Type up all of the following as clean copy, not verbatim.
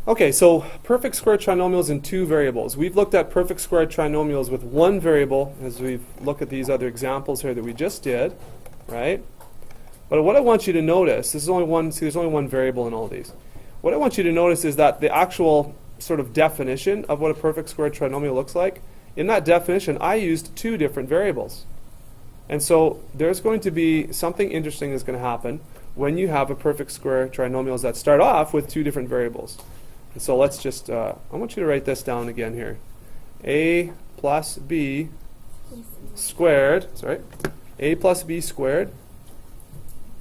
Okay, so perfect square trinomials in two variables. We've looked at perfect square trinomials with one variable as we look at these other examples here that we just did, right? But what I want you to notice, this is only one, see there's only one variable in all these. What I want you to notice is that the actual sort of definition of what a perfect square trinomial looks like, in that definition I used two different variables. And so there's going to be something interesting that's going to happen when you have a perfect square trinomials that start off with two different variables. And so let's just, I want you to write this down again here. A plus B squared, sorry, A plus B squared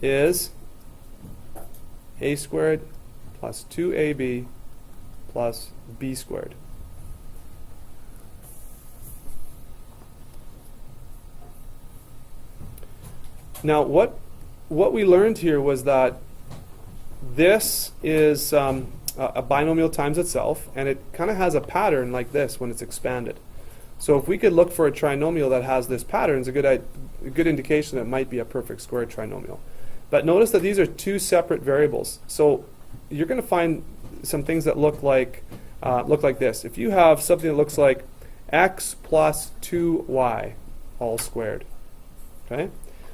is A squared plus 2AB plus B squared. Now what we learned here was that this is a binomial times itself, and it kind of has a pattern like this when it's expanded. So if we could look for a trinomial that has this pattern, it's a good indication that it might be a perfect square trinomial. But notice that these are two separate variables. So you're going to find some things that look like this. If you have something that looks like x plus 2y all squared, okay?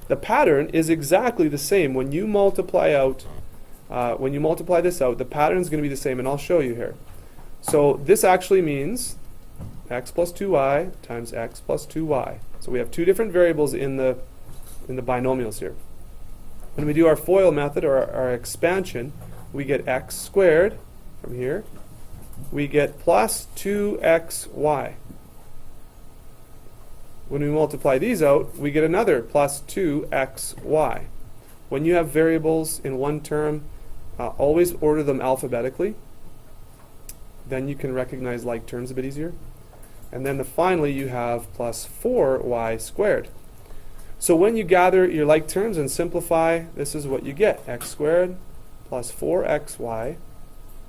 The pattern is exactly the same when you multiply out. When you multiply this out, the pattern is going to be the same, and I'll show you here. So this actually means x plus 2y times x plus 2y. So we have two different variables in the binomials here. When we do our FOIL method, or our expansion, we get x squared from here. We get plus 2xy. When we multiply these out, we get another plus 2xy. When you have variables in one term, always order them alphabetically. Then you can recognize like terms a bit easier. And then finally you have plus 4y squared. So when you gather your like terms and simplify, this is what you get. X squared plus 4xy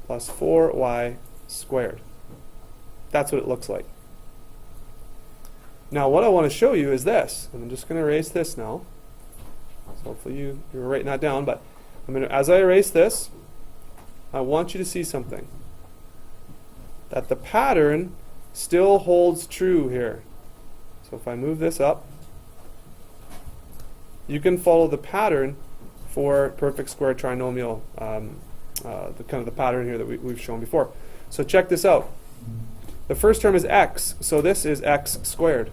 plus 4y squared. That's what it looks like. Now what I want to show you is this. And I'm just going to erase this now. So hopefully you're writing that down. But as I erase this, I want you to see something. That the pattern still holds true here. So if I move this up, you can follow the pattern for perfect square trinomial, the pattern here that we've shown before. So check this out. The first term is x, so this is x squared.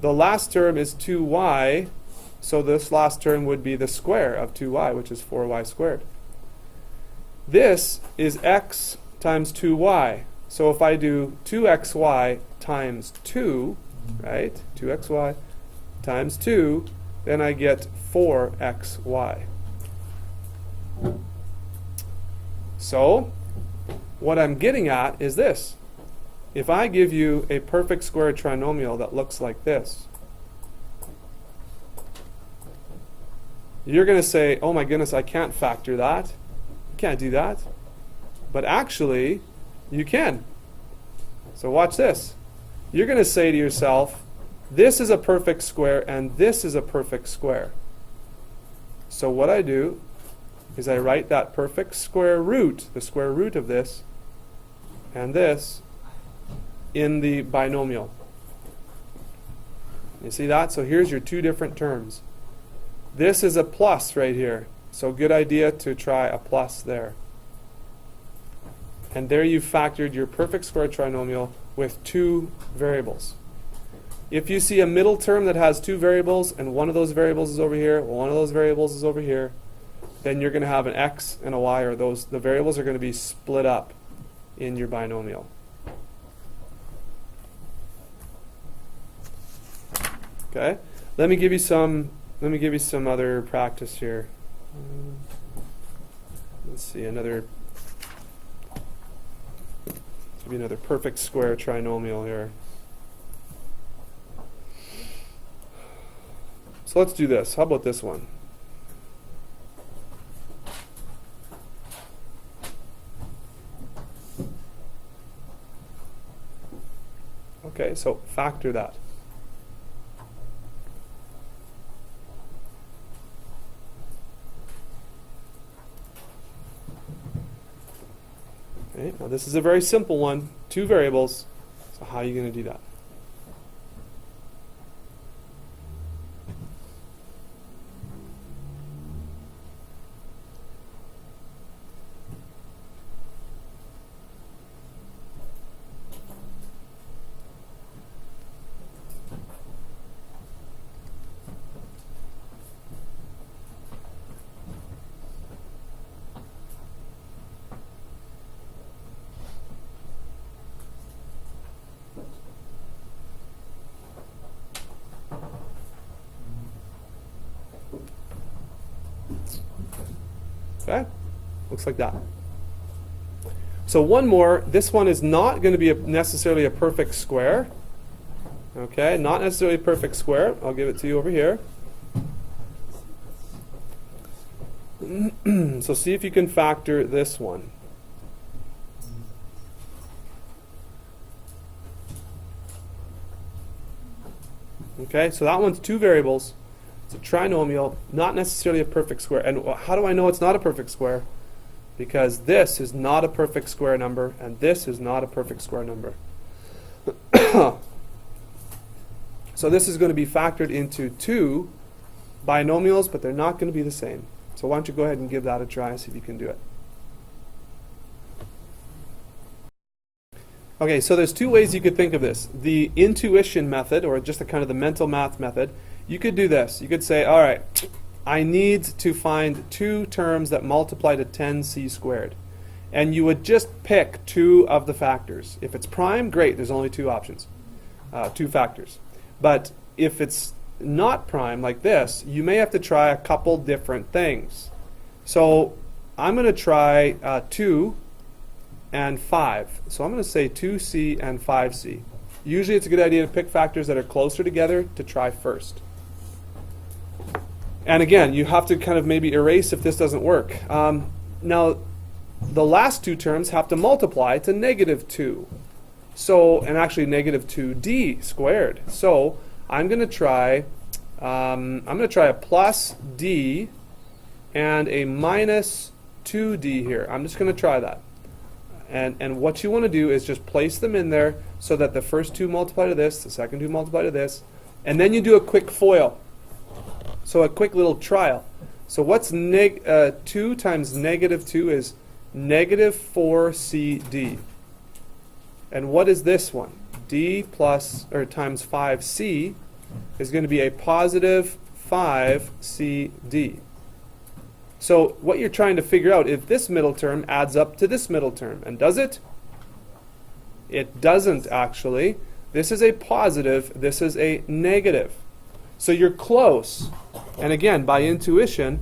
The last term is 2y, so this last term would be the square of 2y, which is 4y squared. This is x times 2y. So if I do 2xy times 2, right, 2xy times 2, then I get 4xy. So what I'm getting at is this. If I give you a perfect square trinomial that looks like this, you're going to say, oh my goodness, I can't factor that. You can't do that. But actually, you can. So watch this. You're going to say to yourself, this is a perfect square and this is a perfect square. So what I do is I write that perfect square root, the square root of this, and this, in the binomial. You see that? So here's your two different terms. This is a plus right here. So good idea to try a plus there. And there you've factored your perfect square trinomial with two variables. If you see a middle term that has two variables and one of those variables is over here, one of those variables is over here, then you're going to have an x and a y, or the variables are going to be split up in your binomial. Okay? Let me give you some other practice here. Let's see, maybe another perfect square trinomial here. So let's do this. How about this one? Okay, so factor that. Okay, now this is a very simple one, 2 variables. So how are you going to do that? Okay, looks like that. So one more. This one is not going to be necessarily a perfect square. Okay, not necessarily a perfect square. I'll give it to you over here. So see if you can factor this one. Okay, so that one's 2 variables. It's a trinomial, not necessarily a perfect square. And how do I know it's not a perfect square? Because this is not a perfect square number, and this is not a perfect square number. So this is going to be factored into 2 binomials, but they're not going to be the same. So why don't you go ahead and give that a try, see if you can do it. Okay, so there's 2 ways you could think of this. The intuition method, or just the kind of the mental math method. You could do this. You could say, all right, I need to find 2 terms that multiply to 10c squared. And you would just pick 2 of the factors. If it's prime, great, there's only 2 options, 2 factors. But if it's not prime like this, you may have to try a couple different things. So I'm going to try 2 and 5. So I'm going to say 2c and 5c. Usually it's a good idea to pick factors that are closer together to try first. And again, you have to kind of maybe erase if this doesn't work. Now, the last 2 terms have to multiply to -2. So, and actually -2d squared. So I'm going to try a plus d and a minus 2d here. I'm just going to try that. And what you want to do is just place them in there so that the first 2 multiply to this, the second 2 multiply to this, and then you do a quick FOIL. So a quick little trial. So what's 2 times -2 is -4cd. And what is this one? D plus, or times 5c is going to be a positive 5cd. So what you're trying to figure out if this middle term adds up to this middle term. And does it? It doesn't actually. This is a positive, this is a negative. So you're close. And again, by intuition,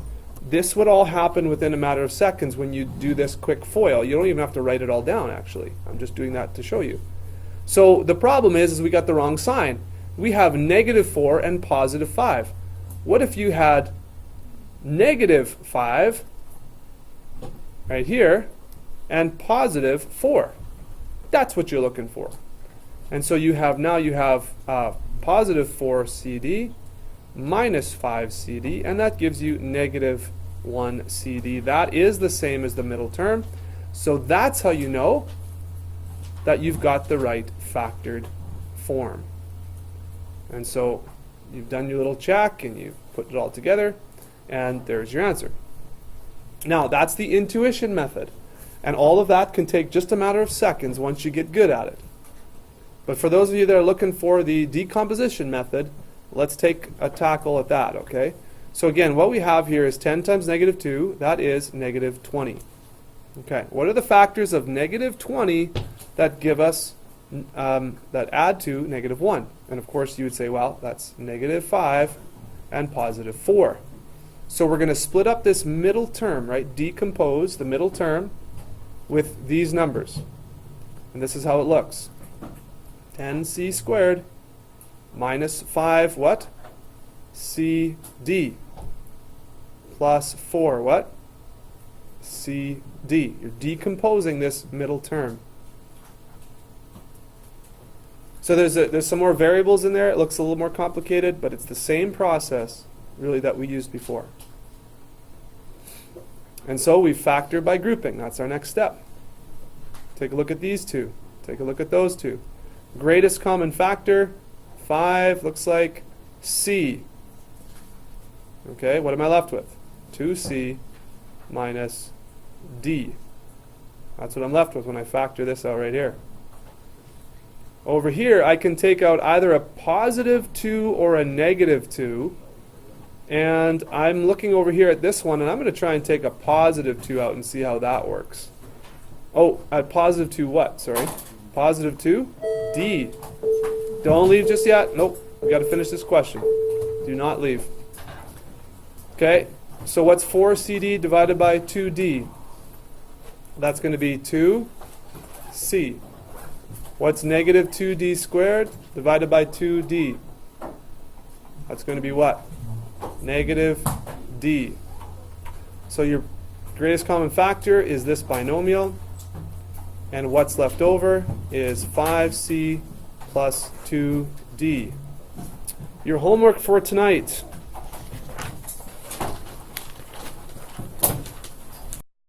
this would all happen within a matter of seconds when you do this quick FOIL. You don't even have to write it all down, actually. I'm just doing that to show you. So the problem is we got the wrong sign. We have -4 and positive 5. What if you had -5 right here and positive 4? That's what you're looking for. And so you have positive 4cd minus 5cd, and that gives you -1cd. That is the same as the middle term. So that's how you know that you've got the right factored form. And so you've done your little check and you've put it all together, and there's your answer. Now that's the intuition method, and all of that can take just a matter of seconds once you get good at it. But for those of you that are looking for the decomposition method, let's take a tackle at that, okay? So again, what we have here is 10 times -2, that is -20. Okay, what are the factors of -20 that give us, that add to -1? And of course you would say, well, that's -5 and positive 4. So we're going to split up this middle term, right? Decompose the middle term with these numbers. And this is how it looks. 10c squared minus 5 what? cd plus 4 what? cd. You're decomposing this middle term. So there's some more variables in there. It looks a little more complicated, but it's the same process really that we used before. And so we factor by grouping. That's our next step. Take a look at these two. Take a look at those two. Greatest common factor, 5, looks like C. Okay, what am I left with? 2C minus D. That's what I'm left with when I factor this out right here. Over here, I can take out either a positive 2 or a negative 2. And I'm looking over here at this one, and I'm going to try and take a positive 2 out and see how that works. Oh, at positive 2 what? Sorry. Positive 2? D. Don't leave just yet. Nope. We've got to finish this question. Do not leave. Okay, so what's 4CD divided by 2D? That's going to be 2C. What's negative 2D squared divided by 2D? That's going to be what? Negative D. So your greatest common factor is this binomial, and what's left over is 5C plus 2D. Your homework for tonight.